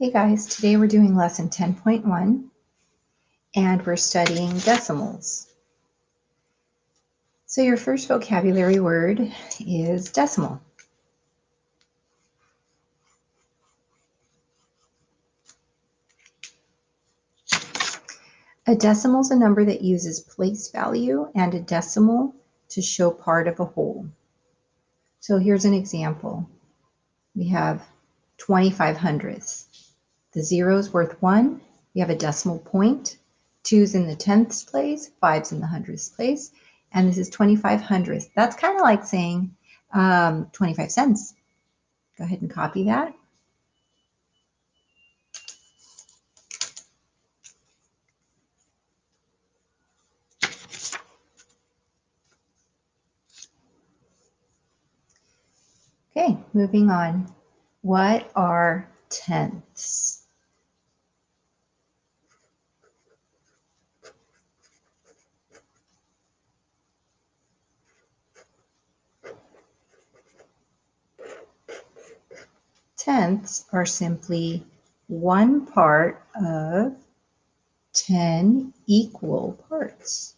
Hey guys, today we're doing lesson 10.1 and we're studying decimals. So your first vocabulary word is decimal. A decimal is a number that uses place value and a decimal to show part of a whole. So here's an example. We have 25 hundredths. The 0 is worth 1. We have a decimal point. 2's in the tenths place, 5's in the hundredths place, and this is 25 hundredths. That's kind of like saying 25 cents. Go ahead and copy that. Okay, moving on. What are tenths? Tenths are simply 1 part of 10 equal parts.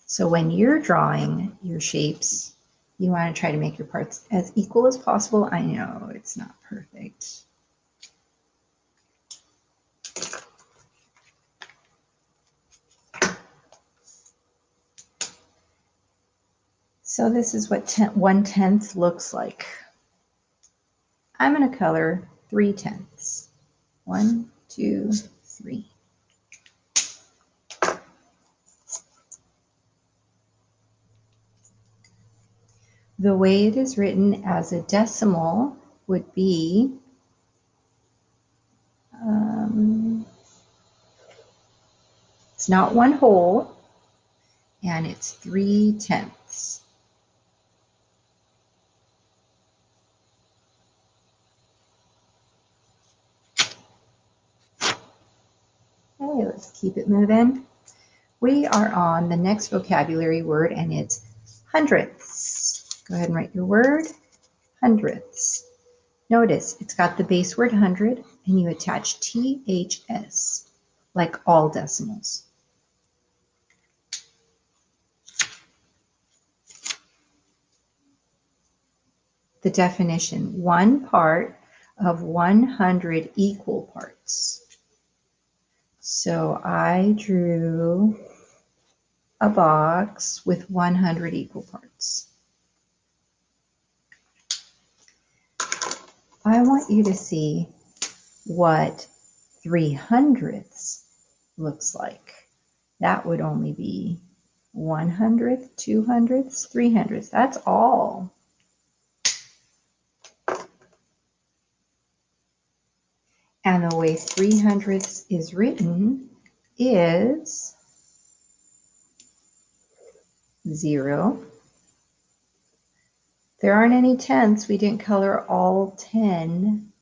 So when you're drawing your shapes, you want to try to make your parts as equal as possible. I know it's not perfect. So this is what 1/10 looks like. I'm going to color 3/10. 1, 2, 3. The way it is written as a decimal would be it's not one whole, and it's 3/10. Okay, let's keep it moving. We are on the next vocabulary word, and it's hundredths. Go ahead and write your word, hundredths. Notice it's got the base word 100, and you attach THS, like all decimals. The definition, 1 part of 100 equal parts. So I drew a box with 100 equal parts. I want you to see what 3/100ths looks like. That would only be 100th, 200ths, 300ths. That's all. And the way 3/100ths is written is 0. There aren't any tenths. We didn't color all 10.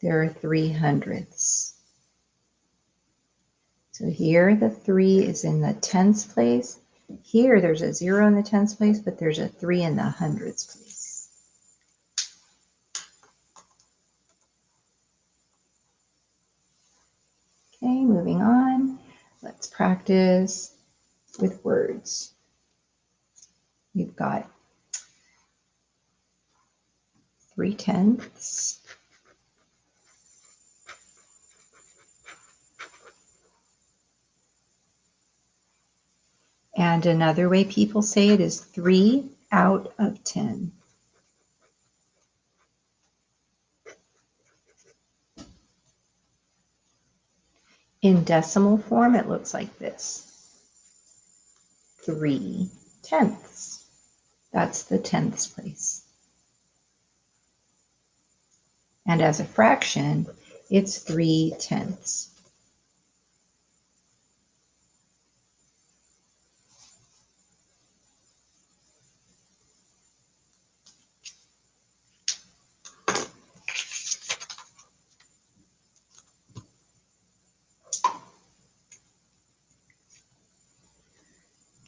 There are 3/100ths. So here the 3 is in the tenths place. Here there's a 0 in the tenths place, but there's a 3 in the hundredths place. Okay, moving on. Let's practice with words. We've got 3/10. And another way people say it is 3 out of 10. In decimal form, it looks like this. 3/10. That's the tenths place. And as a fraction, it's 3/10.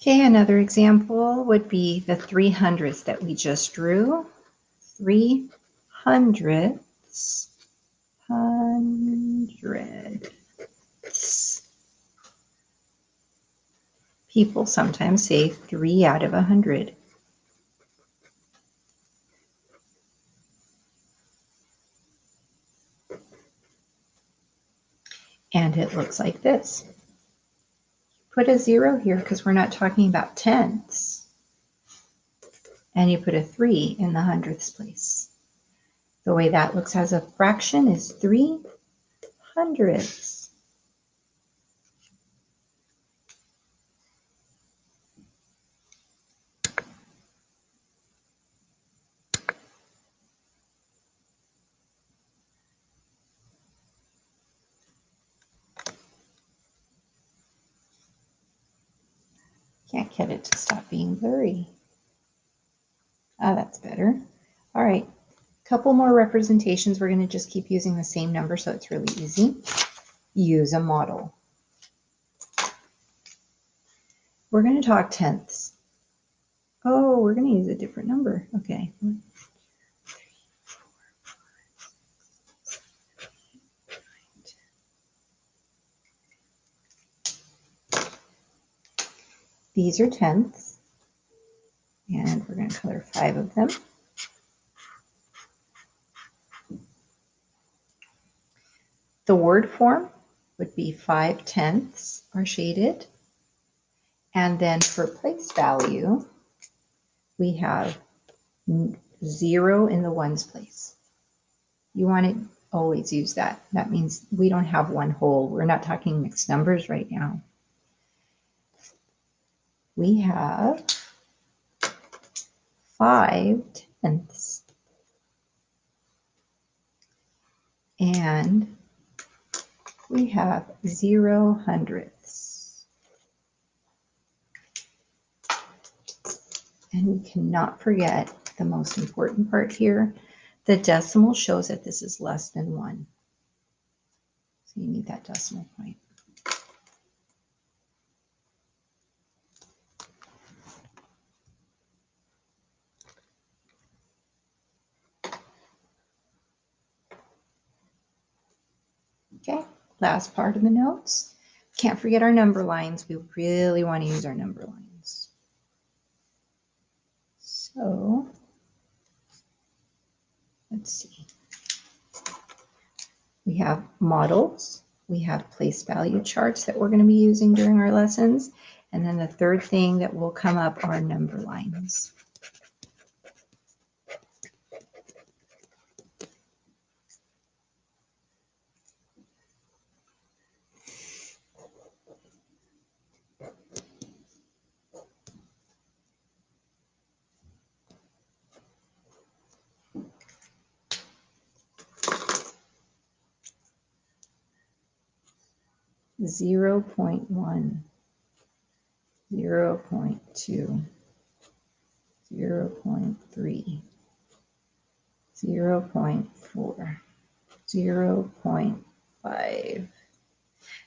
Okay, another example would be the 3/100ths that we just drew. 3/100ths hundredths. People sometimes say 3 out of 100. And it looks like this. Put a 0 here because we're not talking about tenths. And you put a 3 in the hundredths place. The way that looks as a fraction is 3 hundredths. Can't get it to stop being blurry. Ah, that's better. All right, couple more representations. We're going to just keep using the same number so it's really easy. Use a model. We're going to talk tenths. Oh, we're going to use a different number. Okay. 1, 2, 3, 4, 5, 6, 7, 8, 9, 10. These are tenths, and we're going to color 5 of them. The word form would be 5 tenths are shaded. And then for place value, we have 0 in the ones place. You want to always use that. That means we don't have one whole. We're not talking mixed numbers right now. We have 5 tenths. And we have 0 hundredths. And we cannot forget the most important part here. The decimal shows that this is less than 1. So you need that decimal point. Okay, last part of the notes. Can't forget our number lines. We really want to use our number lines. So let's see. We have models. We have place value charts that we're going to be using during our lessons. And then the third thing that will come up are number lines. Zero 0.1, 0.2, 0.3, 0.4, 0.5.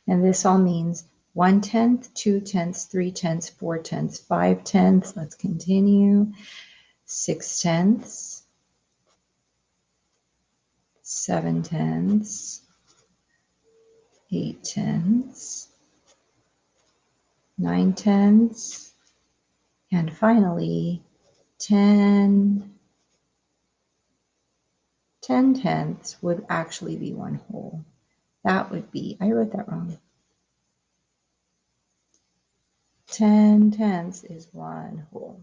And this all means 1 tenth, 2 tenths, 3 tenths, 4 tenths, 5 tenths. Let's continue. 6 tenths, 7 tenths, 8 tenths, 9 tenths, and finally 10 tenths would actually be 1 whole. That would be, I wrote that wrong. 10 tenths is 1 whole.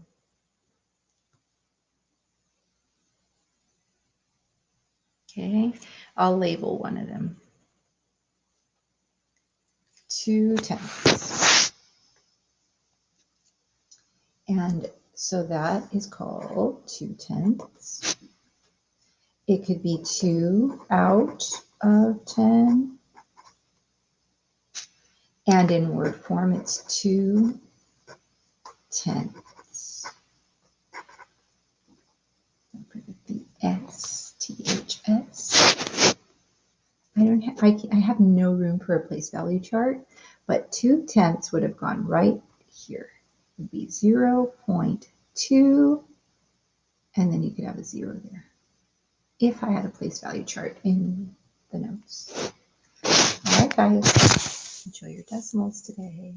Okay, I'll label one of them. 2 tenths. And so that is called 2 tenths. It could be 2 out of 10. And in word form, it's 2 tenths. Don't forget the S, THS. I have no room for a place value chart, but 2 tenths would have gone right here. It would be 0.2, and then you could have a 0 there if I had a place value chart in the notes. guys. Enjoy your decimals today.